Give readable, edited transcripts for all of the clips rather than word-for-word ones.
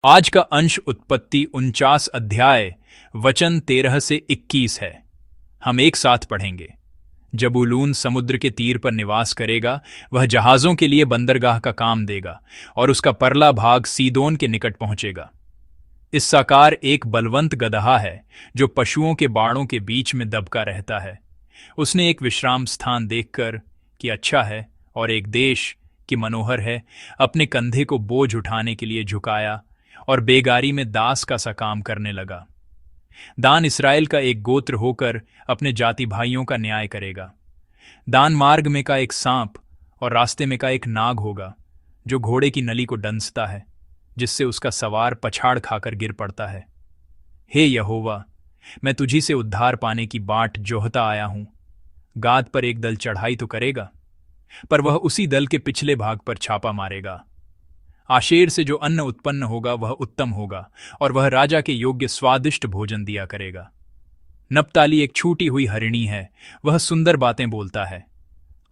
आज का अंश उत्पत्ति 49 अध्याय वचन 13 से 21 है। हम एक साथ पढ़ेंगे। जबूलून समुद्र के तीर पर निवास करेगा, वह जहाजों के लिए बंदरगाह का काम देगा और उसका परला भाग सीदोन के निकट पहुंचेगा। इस्साकार एक बलवंत गदहा है जो पशुओं के बाड़ों के बीच में दबका रहता है। उसने एक विश्राम स्थान देखकर कि अच्छा है और एक देश कि मनोहर है, अपने कंधे को बोझ उठाने के लिए झुकाया और बेगारी में दास का सा काम करने लगा। दान इस्राएल का एक गोत्र होकर अपने जाति भाइयों का न्याय करेगा। दान मार्ग में का एक सांप और रास्ते में का एक नाग होगा जो घोड़े की नली को डंसता है, जिससे उसका सवार पछाड़ खाकर गिर पड़ता है। हे यहोवा, मैं तुझी से उद्धार पाने की बाट जोहता आया हूं। गाद पर एक दल चढ़ाई तो करेगा, पर वह उसी दल के पिछले भाग पर छापा मारेगा। आशेर से जो अन्न उत्पन्न होगा वह उत्तम होगा और वह राजा के योग्य स्वादिष्ट भोजन दिया करेगा। नप्ताली एक छूटी हुई हरिणी है, वह सुंदर बातें बोलता है।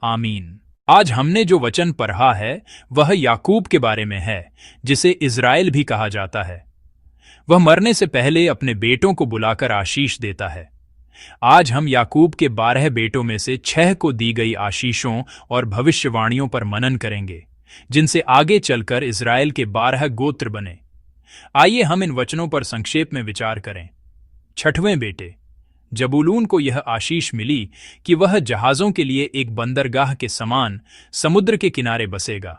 आमीन। आज हमने जो वचन पढ़ा है वह याकूब के बारे में है, जिसे इज़राइल भी कहा जाता है। वह मरने से पहले अपने बेटों को बुलाकर आशीष देता है। आज हम याकूब के 12 बेटों में से 6 को दी गई आशीषों और भविष्यवाणियों पर मनन करेंगे, जिनसे आगे चलकर इज़राइल के 12 गोत्र बने। आइए हम इन वचनों पर संक्षेप में विचार करें। 6वें बेटे, जबूलून को यह आशीष मिली कि वह जहाजों के लिए एक बंदरगाह के समान समुद्र के किनारे बसेगा।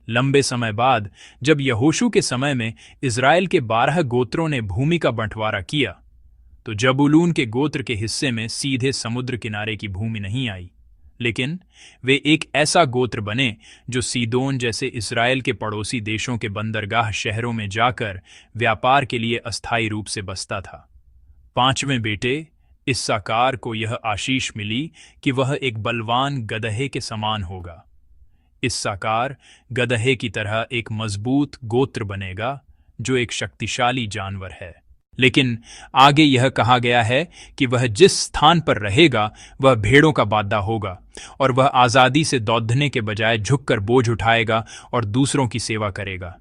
लंबे समय बाद जब यहोशू के समय में इज़राइल के 12 गोत्रों ने भूमि का बंटवारा किया, तो जबूलून के गोत्र के हिस्से में सीधे समुद्र किनारे की भूमि नहीं आई, लेकिन वे एक ऐसा गोत्र बने जो सीदोन जैसे इज़राइल के पड़ोसी देशों के बंदरगाह शहरों में जाकर व्यापार के लिए अस्थायी रूप से बसता था। 5वें बेटे, इस्साकार को यह आशीष मिली कि वह एक बलवान गदहे के समान होगा। इस्साकार गदहे की तरह एक मजबूत गोत्र बनेगा जो एक शक्तिशाली जानवर है। लेकिन आगे यह कहा गया है कि वह जिस स्थान पर रहेगा वह भेड़ों का बादा होगा और वह आज़ादी से दौड़ने के बजाय झुककर बोझ उठाएगा और दूसरों की सेवा करेगा।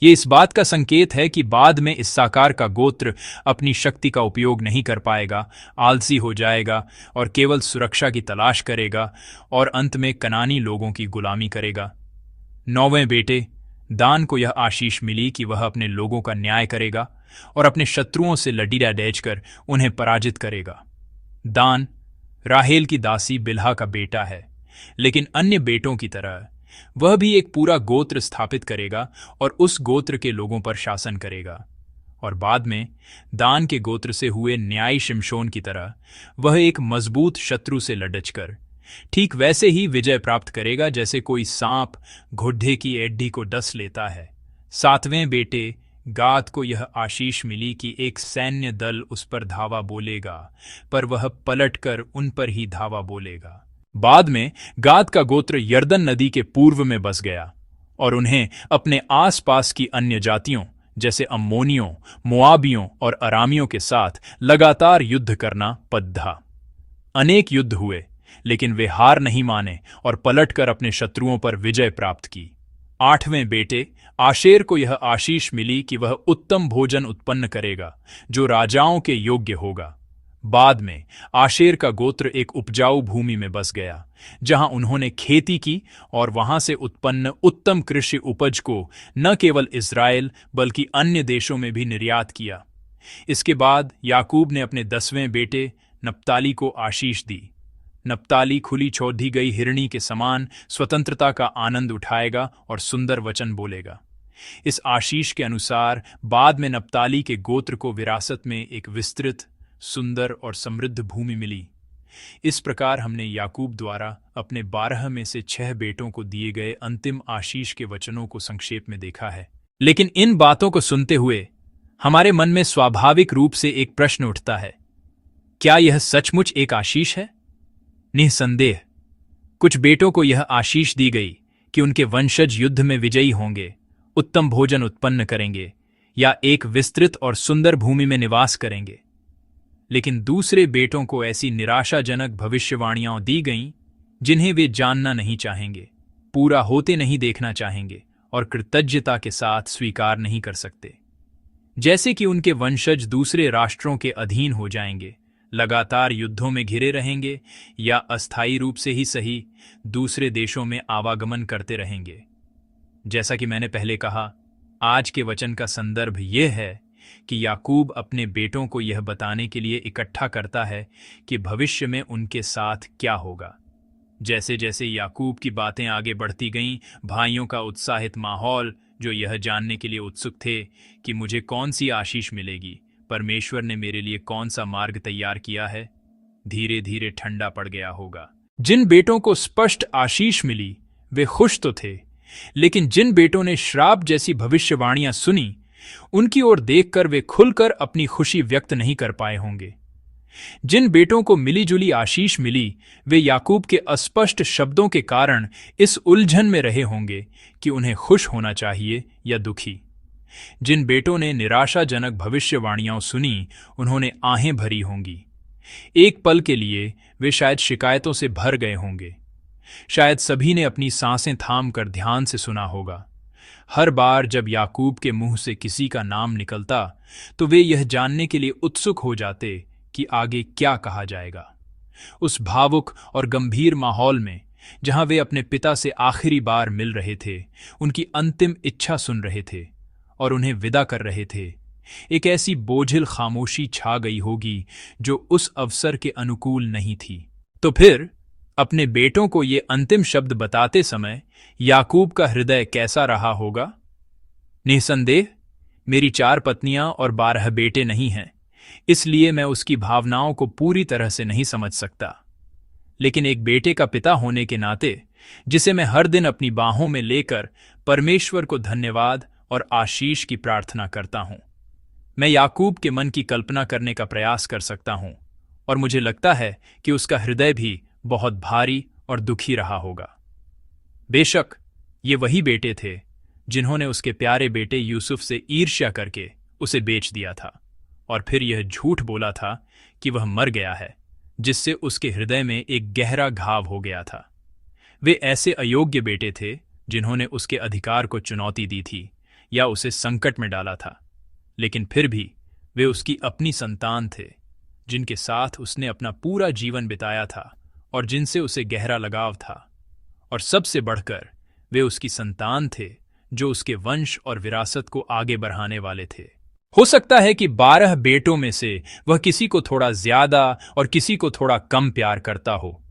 ये इस बात का संकेत है कि बाद में इस्साकार का गोत्र अपनी शक्ति का उपयोग नहीं कर पाएगा, आलसी हो जाएगा और केवल सुरक्षा की तलाश करेगा और अंत में कनानी लोगों की गुलामी करेगा। 9वें बेटे, दान को यह आशीष मिली कि वह अपने लोगों का न्याय करेगा और अपने शत्रुओं से लड़ीला डेजकर उन्हें पराजित करेगा। दान राहेल की दासी बिल्हा का बेटा है, लेकिन अन्य बेटों की तरह वह भी एक पूरा गोत्र स्थापित करेगा और उस गोत्र के लोगों पर शासन करेगा। और बाद में दान के गोत्र से हुए न्यायी शिमशोन की तरह वह एक मजबूत शत्रु से लड़कर ठीक वैसे ही विजय प्राप्त करेगा जैसे कोई सांप घोड़े की एड्डी को डस लेता है। 7वें बेटे, गाद को यह आशीष मिली कि एक सैन्य दल उस पर धावा बोलेगा, पर वह पलटकर उन पर ही धावा बोलेगा। बाद में गाद का गोत्र यर्दन नदी के पूर्व में बस गया और उन्हें अपने आसपास की अन्य जातियों जैसे अम्मोनियों, मोआबियों और अरामियों के साथ लगातार युद्ध करना पद्धा। अनेक युद्ध हुए, लेकिन वे हार नहीं माने और पलटकर अपने शत्रुओं पर विजय प्राप्त की। 8वें बेटे, आशेर को यह आशीष मिली कि वह उत्तम भोजन उत्पन्न करेगा जो राजाओं के योग्य होगा। बाद में आशेर का गोत्र एक उपजाऊ भूमि में बस गया, जहां उन्होंने खेती की और वहां से उत्पन्न उत्तम कृषि उपज को न केवल इज़राइल बल्कि अन्य देशों में भी निर्यात किया। इसके बाद याकूब ने अपने 10वें बेटे नप्ताली को आशीष दी। नप्ताली खुली छोड़ी गई हिरणी के समान स्वतंत्रता का आनंद उठाएगा और सुंदर वचन बोलेगा। इस आशीष के अनुसार बाद में नप्ताली के गोत्र को विरासत में एक विस्तृत, सुंदर और समृद्ध भूमि मिली। इस प्रकार हमने याकूब द्वारा अपने 12 में से 6 बेटों को दिए गए अंतिम आशीष के वचनों को संक्षेप में देखा है। लेकिन इन बातों को सुनते हुए हमारे मन में स्वाभाविक रूप से एक प्रश्न उठता है, क्या यह सचमुच एक आशीष है? निसंदेह कुछ बेटों को यह आशीष दी गई कि उनके वंशज युद्ध में विजयी होंगे, उत्तम भोजन उत्पन्न करेंगे या एक विस्तृत और सुंदर भूमि में निवास करेंगे। लेकिन दूसरे बेटों को ऐसी निराशाजनक भविष्यवाणियां दी गईं जिन्हें वे जानना नहीं चाहेंगे, पूरा होते नहीं देखना चाहेंगे और कृतज्ञता के साथ स्वीकार नहीं कर सकते। जैसे कि उनके वंशज दूसरे राष्ट्रों के अधीन हो जाएंगे, लगातार युद्धों में घिरे रहेंगे या अस्थायी रूप से ही सही दूसरे देशों में आवागमन करते रहेंगे। जैसा कि मैंने पहले कहा, आज के वचन का संदर्भ यह है कि याकूब अपने बेटों को यह बताने के लिए इकट्ठा करता है कि भविष्य में उनके साथ क्या होगा। जैसे जैसे याकूब की बातें आगे बढ़ती गईं, भाइयों का उत्साहित माहौल, जो यह जानने के लिए उत्सुक थे कि मुझे कौन सी आशीष मिलेगी, परमेश्वर ने मेरे लिए कौन सा मार्ग तैयार किया है, धीरे धीरे ठंडा पड़ गया होगा। जिन बेटों को स्पष्ट आशीष मिली वे खुश तो थे, लेकिन जिन बेटों ने श्राप जैसी भविष्यवाणियां सुनी, उनकी ओर देखकर वे खुलकर अपनी खुशी व्यक्त नहीं कर पाए होंगे। जिन बेटों को मिलीजुली आशीष मिली, वे याकूब के अस्पष्ट शब्दों के कारण इस उलझन में रहे होंगे कि उन्हें खुश होना चाहिए या दुखी। जिन बेटों ने निराशाजनक भविष्यवाणियां सुनी, उन्होंने आहें भरी होंगी। एक पल के लिए वे शायद शिकायतों से भर गए होंगे। शायद सभी ने अपनी सांसें थाम कर ध्यान से सुना होगा। हर बार जब याकूब के मुंह से किसी का नाम निकलता, तो वे यह जानने के लिए उत्सुक हो जाते कि आगे क्या कहा जाएगा। उस भावुक और गंभीर माहौल में, जहां वे अपने पिता से आखिरी बार मिल रहे थे, उनकी अंतिम इच्छा सुन रहे थे और उन्हें विदा कर रहे थे, एक ऐसी बोझिल खामोशी छा गई होगी जो उस अवसर के अनुकूल नहीं थी। तो फिर अपने बेटों को ये अंतिम शब्द बताते समय याकूब का हृदय कैसा रहा होगा? निसंदेह मेरी 4 पत्नियां और 12 बेटे नहीं हैं, इसलिए मैं उसकी भावनाओं को पूरी तरह से नहीं समझ सकता। लेकिन एक बेटे का पिता होने के नाते, जिसे मैं हर दिन अपनी बाहों में लेकर परमेश्वर को धन्यवाद और आशीष की प्रार्थना करता हूं, मैं याकूब के मन की कल्पना करने का प्रयास कर सकता हूं और मुझे लगता है कि उसका हृदय भी बहुत भारी और दुखी रहा होगा। बेशक ये वही बेटे थे जिन्होंने उसके प्यारे बेटे यूसुफ से ईर्ष्या करके उसे बेच दिया था और फिर यह झूठ बोला था कि वह मर गया है, जिससे उसके हृदय में एक गहरा घाव हो गया था। वे ऐसे अयोग्य बेटे थे जिन्होंने उसके अधिकार को चुनौती दी थी या उसे संकट में डाला था, लेकिन फिर भी वे उसकी अपनी संतान थे, जिनके साथ उसने अपना पूरा जीवन बिताया था और जिनसे उसे गहरा लगाव था। और सबसे बढ़कर वे उसकी संतान थे जो उसके वंश और विरासत को आगे बढ़ाने वाले थे। हो सकता है कि 12 बेटों में से वह किसी को थोड़ा ज्यादा और किसी को थोड़ा कम प्यार करता हो,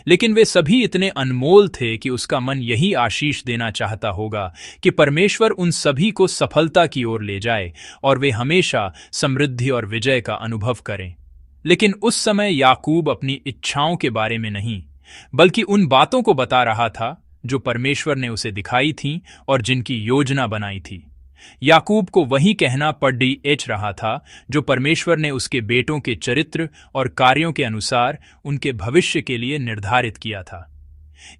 लेकिन वे सभी इतने अनमोल थे कि उसका मन यही आशीष देना चाहता होगा कि परमेश्वर उन सभी को सफलता की ओर ले जाए और वे हमेशा समृद्धि और विजय का अनुभव करें। लेकिन उस समय याकूब अपनी इच्छाओं के बारे में नहीं, बल्कि उन बातों को बता रहा था जो परमेश्वर ने उसे दिखाई थीं और जिनकी योजना बनाई थी। याकूब को वही कहना पड़ रहा था जो परमेश्वर ने उसके बेटों के चरित्र और कार्यों के अनुसार उनके भविष्य के लिए निर्धारित किया था।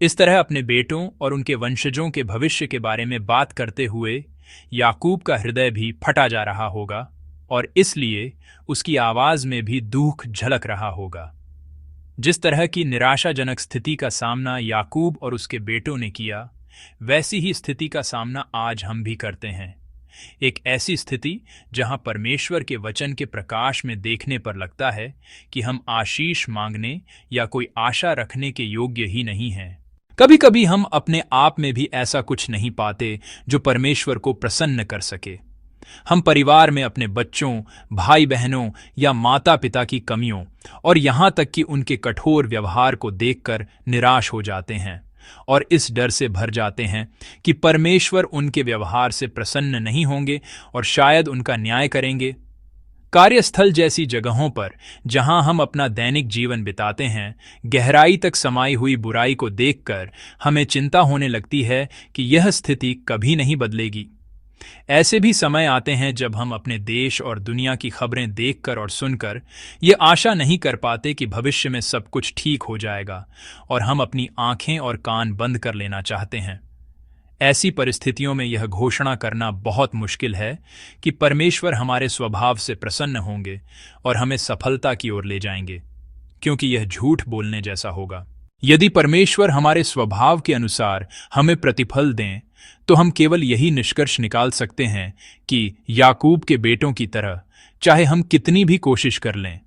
इस तरह अपने बेटों और उनके वंशजों के भविष्य के बारे में बात करते हुए याकूब का हृदय भी फटा जा रहा होगा और इसलिए उसकी आवाज में भी दुख झलक रहा होगा। जिस तरह की निराशाजनक स्थिति का सामना याकूब और उसके बेटों ने किया, वैसी ही स्थिति का सामना आज हम भी करते हैं। एक ऐसी स्थिति जहां परमेश्वर के वचन के प्रकाश में देखने पर लगता है कि हम आशीष मांगने या कोई आशा रखने के योग्य ही नहीं हैं। कभी कभी हम अपने आप में भी ऐसा कुछ नहीं पाते जो परमेश्वर को प्रसन्न कर सके। हम परिवार में अपने बच्चों, भाई बहनों या माता पिता की कमियों और यहाँ तक कि उनके कठोर व्यवहार को देखकर निराश हो जाते हैं और इस डर से भर जाते हैं कि परमेश्वर उनके व्यवहार से प्रसन्न नहीं होंगे और शायद उनका न्याय करेंगे। कार्यस्थल जैसी जगहों पर जहां हम अपना दैनिक जीवन बिताते हैं, गहराई तक समाई हुई बुराई को देखकर हमें चिंता होने लगती है कि यह स्थिति कभी नहीं बदलेगी। ऐसे भी समय आते हैं जब हम अपने देश और दुनिया की खबरें देखकर और सुनकर ये आशा नहीं कर पाते कि भविष्य में सब कुछ ठीक हो जाएगा और हम अपनी आंखें और कान बंद कर लेना चाहते हैं। ऐसी परिस्थितियों में यह घोषणा करना बहुत मुश्किल है कि परमेश्वर हमारे स्वभाव से प्रसन्न होंगे और हमें सफलता की ओर ले जाएंगे, क्योंकि यह झूठ बोलने जैसा होगा। यदि परमेश्वर हमारे स्वभाव के अनुसार हमें प्रतिफल दें, तो हम केवल यही निष्कर्ष निकाल सकते हैं कि याकूब के बेटों की तरह, चाहे हम कितनी भी कोशिश कर लें,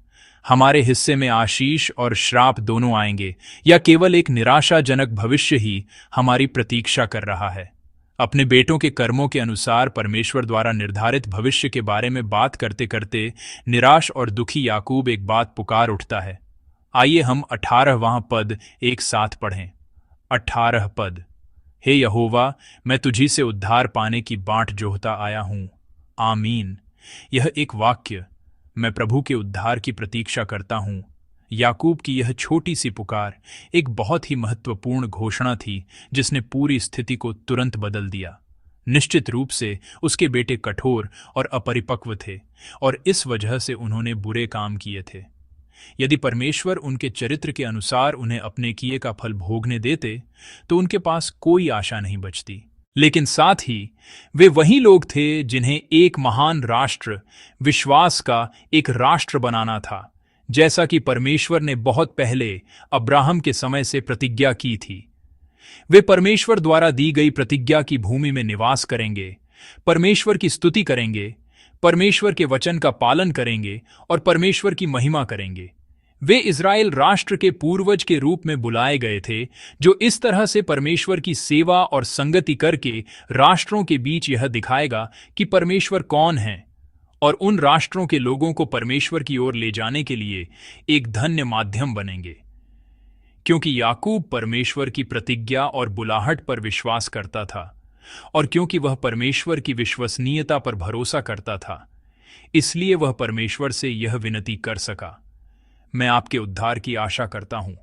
हमारे हिस्से में आशीष और श्राप दोनों आएंगे, या केवल एक निराशाजनक भविष्य ही हमारी प्रतीक्षा कर रहा है। अपने बेटों के कर्मों के अनुसार परमेश्वर द्वारा निर्धारित भविष्य के बारे में बात करते करते निराश और दुखी याकूब एक बात पुकार उठता है। आइए हम 18वां पद एक साथ पढ़ें। 18 पद। हे यहोवा, मैं तुझी से उद्धार पाने की बाट जोहता आया हूं। आमीन। यह एक वाक्य, मैं प्रभु के उद्धार की प्रतीक्षा करता हूं, याकूब की यह छोटी सी पुकार एक बहुत ही महत्वपूर्ण घोषणा थी जिसने पूरी स्थिति को तुरंत बदल दिया। निश्चित रूप से उसके बेटे कठोर और अपरिपक्व थे और इस वजह से उन्होंने बुरे काम किए थे। यदि परमेश्वर उनके चरित्र के अनुसार उन्हें अपने किए का फल भोगने देते तो उनके पास कोई आशा नहीं बचती। लेकिन साथ ही वे वही लोग थे जिन्हें एक महान राष्ट्र, विश्वास का एक राष्ट्र बनाना था, जैसा कि परमेश्वर ने बहुत पहले अब्राहम के समय से प्रतिज्ञा की थी। वे परमेश्वर द्वारा दी गई प्रतिज्ञा की भूमि में निवास करेंगे, परमेश्वर की स्तुति करेंगे, परमेश्वर के वचन का पालन करेंगे और परमेश्वर की महिमा करेंगे। वे इज़राइल राष्ट्र के पूर्वज के रूप में बुलाए गए थे, जो इस तरह से परमेश्वर की सेवा और संगति करके राष्ट्रों के बीच यह दिखाएगा कि परमेश्वर कौन है, और उन राष्ट्रों के लोगों को परमेश्वर की ओर ले जाने के लिए एक धन्य माध्यम बनेंगे। क्योंकि याकूब परमेश्वर की प्रतिज्ञा और बुलाहट पर विश्वास करता था, और क्योंकि वह परमेश्वर की विश्वसनीयता पर भरोसा करता था, इसलिए वह परमेश्वर से यह विनती कर सका, मैं आपके उद्धार की आशा करता हूं।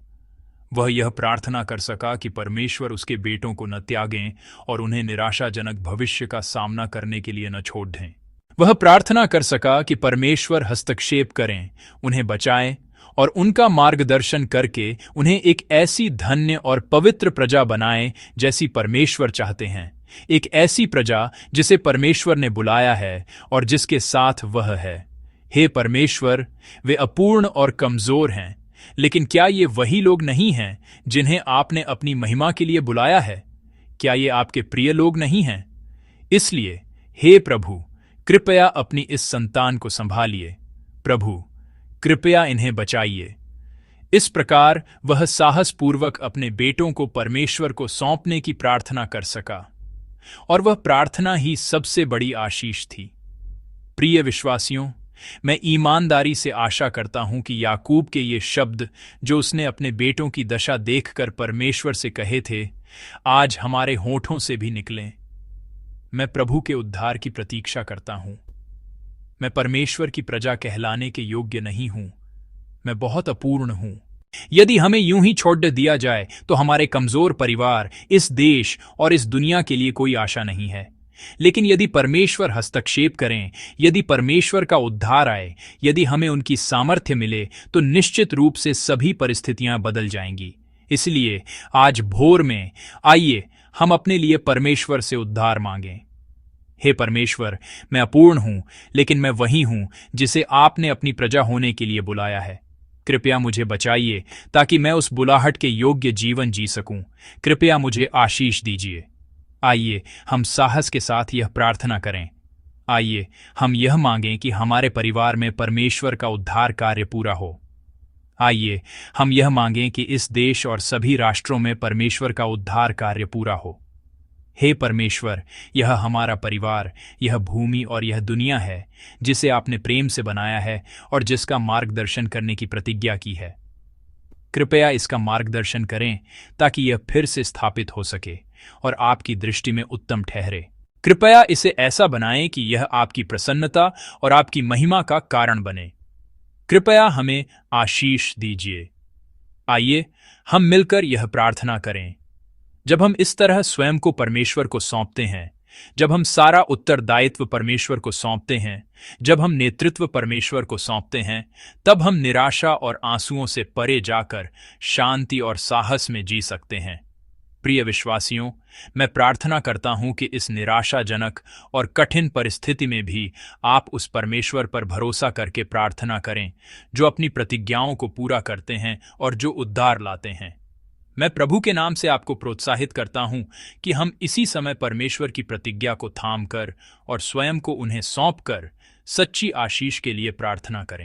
वह यह प्रार्थना कर सका कि परमेश्वर उसके बेटों को न त्यागें और उन्हें निराशाजनक भविष्य का सामना करने के लिए न छोड़ दें। वह प्रार्थना कर सका कि परमेश्वर हस्तक्षेप करें, उन्हें बचाएं और उनका मार्गदर्शन करके उन्हें एक ऐसी धन्य और पवित्र प्रजा बनाएं जैसी परमेश्वर चाहते हैं, एक ऐसी प्रजा जिसे परमेश्वर ने बुलाया है और जिसके साथ वह है। हे परमेश्वर, वे अपूर्ण और कमजोर हैं, लेकिन क्या ये वही लोग नहीं हैं जिन्हें आपने अपनी महिमा के लिए बुलाया है? क्या ये आपके प्रिय लोग नहीं हैं? इसलिए हे प्रभु, कृपया अपनी इस संतान को संभालिए। प्रभु, कृपया इन्हें बचाइए। इस प्रकार वह साहसपूर्वक अपने बेटों को परमेश्वर को सौंपने की प्रार्थना कर सका, और वह प्रार्थना ही सबसे बड़ी आशीष थी। प्रिय विश्वासियों, मैं ईमानदारी से आशा करता हूं कि याकूब के ये शब्द जो उसने अपने बेटों की दशा देखकर परमेश्वर से कहे थे, आज हमारे होठों से भी निकलें। मैं प्रभु के उद्धार की प्रतीक्षा करता हूं। मैं परमेश्वर की प्रजा कहलाने के योग्य नहीं हूं। मैं बहुत अपूर्ण हूं। यदि हमें यूं ही छोड़ दिया जाए तो हमारे कमजोर परिवार, इस देश और इस दुनिया के लिए कोई आशा नहीं है। लेकिन यदि परमेश्वर हस्तक्षेप करें, यदि परमेश्वर का उद्धार आए, यदि हमें उनकी सामर्थ्य मिले, तो निश्चित रूप से सभी परिस्थितियां बदल जाएंगी। इसलिए आज भोर में आइए हम अपने लिए परमेश्वर से उद्धार मांगें। हे परमेश्वर, मैं अपूर्ण हूं, लेकिन मैं वही हूं जिसे आपने अपनी प्रजा होने के लिए बुलाया है। कृपया मुझे बचाइए ताकि मैं उस बुलाहट के योग्य जीवन जी सकूं। कृपया मुझे आशीष दीजिए। आइए हम साहस के साथ यह प्रार्थना करें। आइए हम यह मांगें कि हमारे परिवार में परमेश्वर का उद्धार कार्य पूरा हो। आइए हम यह मांगें कि इस देश और सभी राष्ट्रों में परमेश्वर का उद्धार कार्य पूरा हो। हे परमेश्वर, यह हमारा परिवार, यह भूमि और यह दुनिया है जिसे आपने प्रेम से बनाया है और जिसका मार्गदर्शन करने की प्रतिज्ञा की है। कृपया इसका मार्गदर्शन करें ताकि यह फिर से स्थापित हो सके और आपकी दृष्टि में उत्तम ठहरे। कृपया इसे ऐसा बनाएं कि यह आपकी प्रसन्नता और आपकी महिमा का कारण बने। कृपया हमें आशीष दीजिए। आइए हम मिलकर यह प्रार्थना करें। जब हम इस तरह स्वयं को परमेश्वर को सौंपते हैं, जब हम सारा उत्तरदायित्व परमेश्वर को सौंपते हैं, जब हम नेतृत्व परमेश्वर को सौंपते हैं, तब हम निराशा और आंसुओं से परे जाकर शांति और साहस में जी सकते हैं। प्रिय विश्वासियों, मैं प्रार्थना करता हूं कि इस निराशाजनक और कठिन परिस्थिति में भी आप उस परमेश्वर पर भरोसा करके प्रार्थना करें जो अपनी प्रतिज्ञाओं को पूरा करते हैं और जो उद्धार लाते हैं। मैं प्रभु के नाम से आपको प्रोत्साहित करता हूं कि हम इसी समय परमेश्वर की प्रतिज्ञा को थाम कर और स्वयं को उन्हें सौंप कर सच्ची आशीष के लिए प्रार्थना करें।